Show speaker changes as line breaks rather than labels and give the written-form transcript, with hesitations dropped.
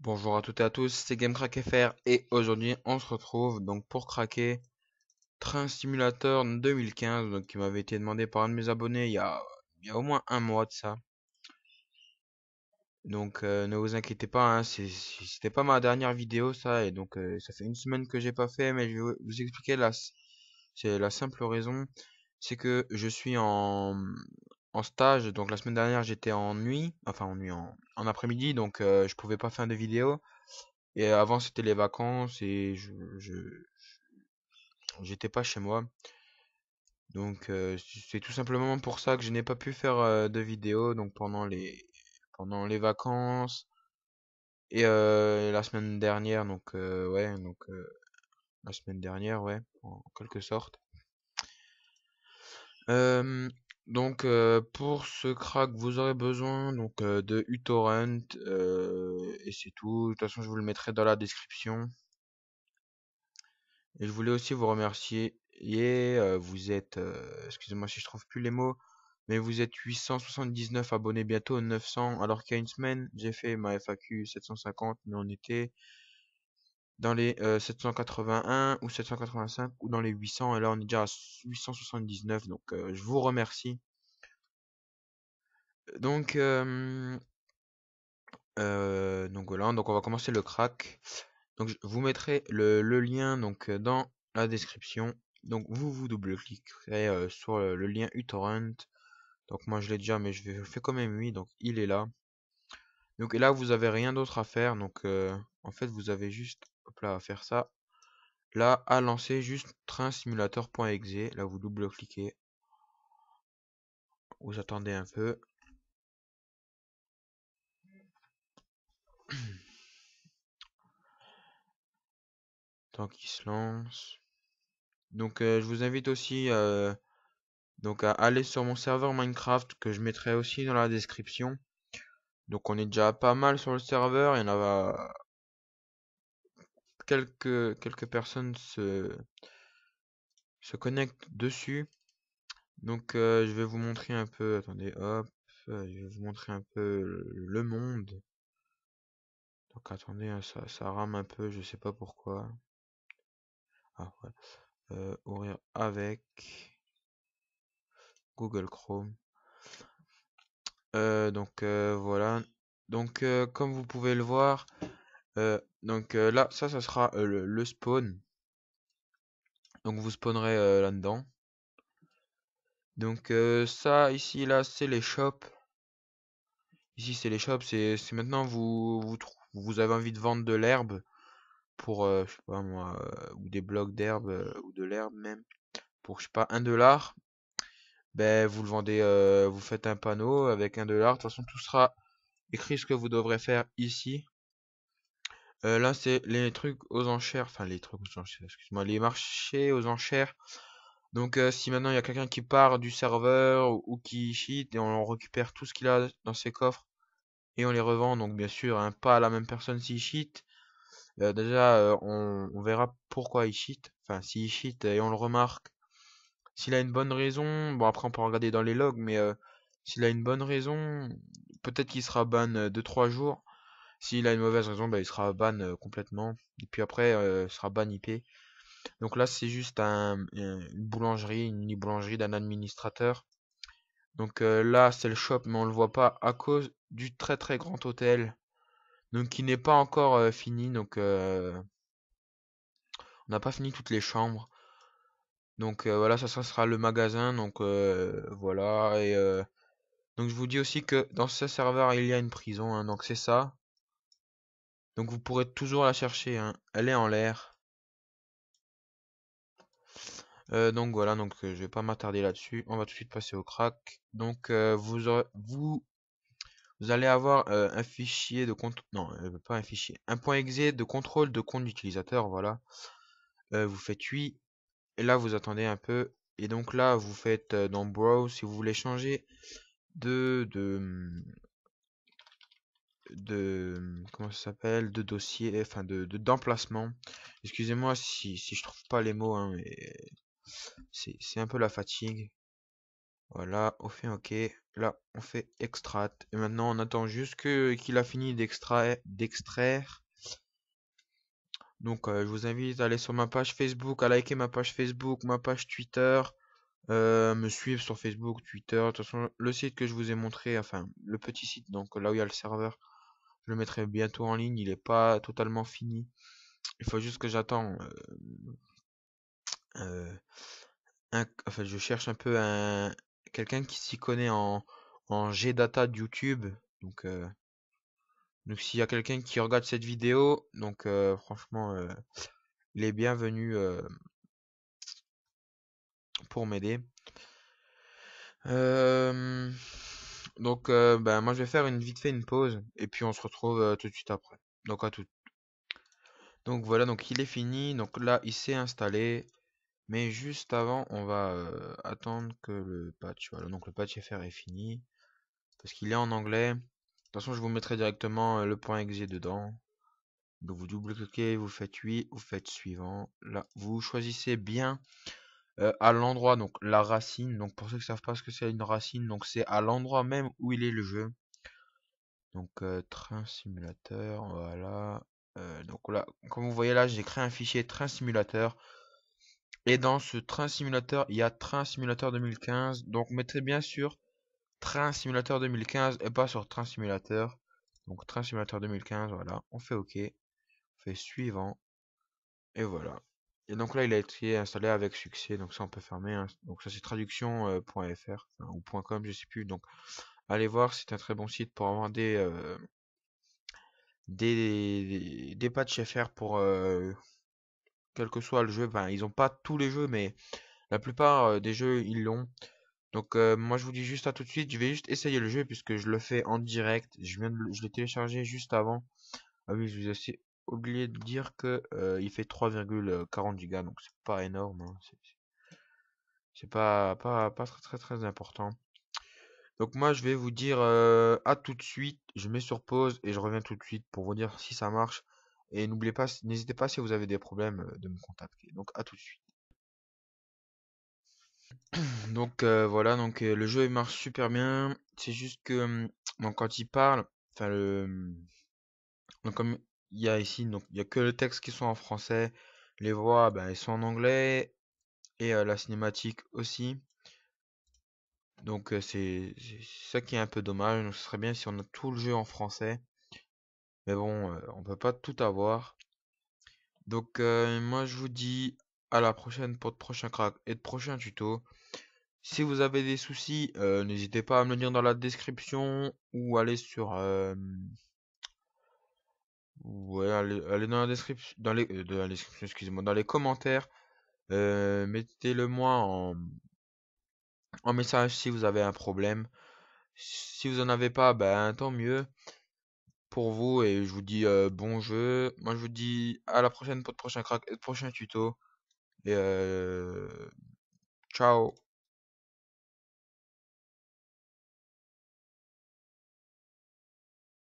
Bonjour à toutes et à tous, c'est GameCrackFR et aujourd'hui on se retrouve donc pour craquer Train Simulator 2015 donc qui m'avait été demandé par un de mes abonnés il y a au moins un mois de ça. Donc ne vous inquiétez pas, hein, c'était pas ma dernière vidéo ça et donc ça fait une semaine que j'ai pas fait mais je vais vous expliquer c'est la simple raison, c'est que je suis en stage donc la semaine dernière j'étais en nuit, enfin en nuit en après-midi donc je pouvais pas faire de vidéo. Et avant, c'était les vacances et j'étais pas chez moi. Donc, c'est tout simplement pour ça que je n'ai pas pu faire de vidéo. Donc, pendant les vacances et la semaine dernière. Donc, ouais, la semaine dernière, ouais, en quelque sorte. Euh, donc, pour ce crack, vous aurez besoin donc de uTorrent et c'est tout. De toute façon, je vous le mettrai dans la description. Et je voulais aussi vous remercier. Vous êtes, excusez-moi si je trouve plus les mots, mais vous êtes 879 abonnés, bientôt 900, alors qu'il y a une semaine, j'ai fait ma FAQ 750, mais on était dans les 781 ou 785 ou dans les 800, et là on est déjà à 879, donc je vous remercie. Donc, donc voilà, donc on va commencer le crack. Donc je vous mettrai le lien donc dans la description. Donc vous double-cliquerez sur le lien uTorrent. Donc moi je l'ai déjà mais je fais quand même oui. Donc il est là. Donc et là vous avez rien d'autre à faire. Donc en fait vous avez juste hop là à faire ça. Là à lancer juste trainsimulator.exe. Là vous double-cliquez. Vous attendez un peu. Tant qu'il se lance. Donc je vous invite aussi donc à aller sur mon serveur Minecraft que je mettrai aussi dans la description. Donc on est déjà pas mal sur le serveur, il y en a quelques personnes se connectent dessus. Donc je vais vous montrer un peu, attendez, hop, je vais vous montrer un peu le monde. Donc attendez, hein, ça rame un peu, je sais pas pourquoi. Ah ouais, ouvrir avec Google Chrome. Donc voilà. Donc comme vous pouvez le voir, là ça sera le spawn. Donc vous spawnerez là-dedans. Donc ça ici là c'est les shops. Ici c'est les shops, c'est maintenant vous avez envie de vendre de l'herbe pour je sais pas moi ou des blocs d'herbe ou de l'herbe même pour je sais pas 1 $. Ben vous le vendez vous faites un panneau avec 1 $. De toute façon tout sera écrit ce que vous devrez faire ici. Là c'est les trucs aux enchères, enfin les trucs aux enchères, excuse-moi, les marchés aux enchères. Donc si maintenant il y a quelqu'un qui part du serveur ou qui cheat et on récupère tout ce qu'il a dans ses coffres et on les revend, donc bien sûr hein, pas à la même personne s'il cheat. Déjà on verra pourquoi il cheat, enfin s'il cheat et on le remarque. S'il a une bonne raison, bon après on peut regarder dans les logs, mais s'il a une bonne raison, peut-être qu'il sera ban 2 3 jours. S'il a une mauvaise raison, bah, il sera ban complètement. Et puis après, il sera ban IP. Donc là, c'est juste une boulangerie, une mini boulangerie d'un administrateur. Donc là, c'est le shop, mais on le voit pas à cause du très très grand hôtel. Donc qui n'est pas encore fini. Donc on n'a pas fini toutes les chambres. Donc voilà, ça sera le magasin. Donc voilà. Et donc je vous dis aussi que dans ce serveur, il y a une prison, hein, donc c'est ça. Donc vous pourrez toujours la chercher, hein. Elle est en l'air. Donc voilà, donc je vais pas m'attarder là-dessus. On va tout de suite passer au crack. Donc vous allez avoir un fichier de compte, non, pas un fichier, un point exe de contrôle de compte d'utilisateur. Voilà. Vous faites oui et là vous attendez un peu et donc là vous faites dans Browse si vous voulez changer de de comment ça s'appelle de dossier, enfin d'emplacement. Excusez-moi si je trouve pas les mots, hein, mais c'est un peu la fatigue. Voilà, on fait OK. Là, on fait extract. Et maintenant, on attend juste que qu'il a fini d'extraire. Donc, je vous invite à aller sur ma page Facebook, à liker ma page Facebook, ma page Twitter, me suivre sur Facebook, Twitter. De toute façon, le site que je vous ai montré, enfin, le petit site, donc là où il y a le serveur, je le mettrai bientôt en ligne. Il n'est pas totalement fini. Il faut juste que j'attends. Euh, enfin, je cherche un peu quelqu'un qui s'y connaît en G-data de YouTube. Donc, euh, donc s'il y a quelqu'un qui regarde cette vidéo, donc franchement, il est bienvenu pour m'aider. Euh, ben, moi, je vais faire vite fait une pause et puis on se retrouve tout de suite après. Donc, à tout. Donc, voilà, donc il est fini. Donc là, il s'est installé. Mais juste avant, on va attendre que le patch. Voilà, donc le patch FR est fini. Parce qu'il est en anglais. De toute façon, je vous mettrai directement le point exe dedans. Donc, vous double-cliquez, vous faites oui, vous faites suivant. Là, vous choisissez bien à l'endroit, donc la racine. Donc, pour ceux qui ne savent pas ce que c'est une racine, donc c'est à l'endroit même où il est le jeu. Donc, train simulateur, voilà. Donc là, comme vous voyez là, j'ai créé un fichier train simulateur. Et dans ce train simulateur, il y a train simulateur 2015. Donc, mettez bien sûr train simulateur 2015 et pas sur train simulateur. Donc, train simulateur 2015, voilà. On fait OK. On fait suivant. Et voilà. Et donc là, il a été installé avec succès. Donc ça, on peut fermer, hein. Donc ça, c'est traduction.fr ou .com, je sais plus. Donc, allez voir, c'est un très bon site pour avoir des patchs FR pour quel que soit le jeu. Enfin, ils ont pas tous les jeux, mais la plupart des jeux, ils l'ont. Donc moi, je vous dis juste à tout de suite. Je vais juste essayer le jeu puisque je le fais en direct. Je l'ai téléchargé juste avant. Ah oui, je vous ai oublié de dire que il fait 3,40 Go, donc c'est pas énorme, hein. C'est pas très très très important. Donc moi je vais vous dire à tout de suite. Je mets sur pause et je reviens tout de suite pour vous dire si ça marche. Et n'hésitez pas si vous avez des problèmes de me contacter. Donc à tout de suite. Donc voilà, donc le jeu il marche super bien. C'est juste que donc quand il parle, enfin donc comme il y a ici, donc il y a que le texte qui sont en français, les voix ben elles sont en anglais et la cinématique aussi. Donc c'est ça qui est un peu dommage. Donc ce serait bien si on a tout le jeu en français. Mais bon, on peut pas tout avoir. Donc moi je vous dis à la prochaine pour de prochains cracks et de prochains tutos. Si vous avez des soucis, n'hésitez pas à me le dire dans la description ou aller sur ouais, allez dans la description dans la description, excusez-moi, dans les commentaires. Mettez-le moi en message si vous avez un problème. Si vous en avez pas, ben tant mieux pour vous et je vous dis bon jeu. Moi je vous dis à la prochaine pour de prochains cracks et de prochains tutos et ciao.